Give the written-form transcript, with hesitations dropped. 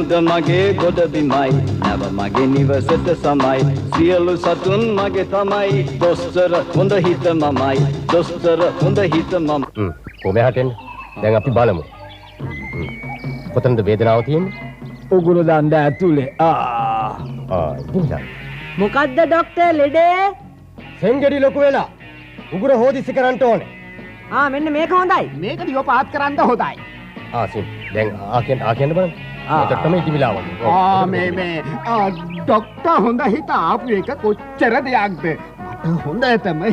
හොඳ මගේ ගොඩ බිමයි නැව මගේ නිවසට සමයි සියලු සතුන් මගේ තමයි දොස්තර හොඳ හිත මමයි දොස්තර හොඳ හිත මම කොහේ හටෙන් දැන් අපි බලමු කොතනද වේදනාව තියෙන්නේ උගුරු දණ්ඩ ඇතුලේ ඉතින් මොකද්ද ડોක්ටර් ලෙඩේ සෙන්ගෙඩි ලොකු වෙලා උගුර හොදිසි කරන්න ඕනේ මෙන්න මේක හොඳයි මේක දිව පාත් කරන්න හොඳයි සින් දැන් කියන්න බලන්න ඒක තමයි තිබිලා වගේ මේ ડોක්ටර් හොඳ හිත ආපු එක කොච්චර දෙයක්ද මට හොඳටම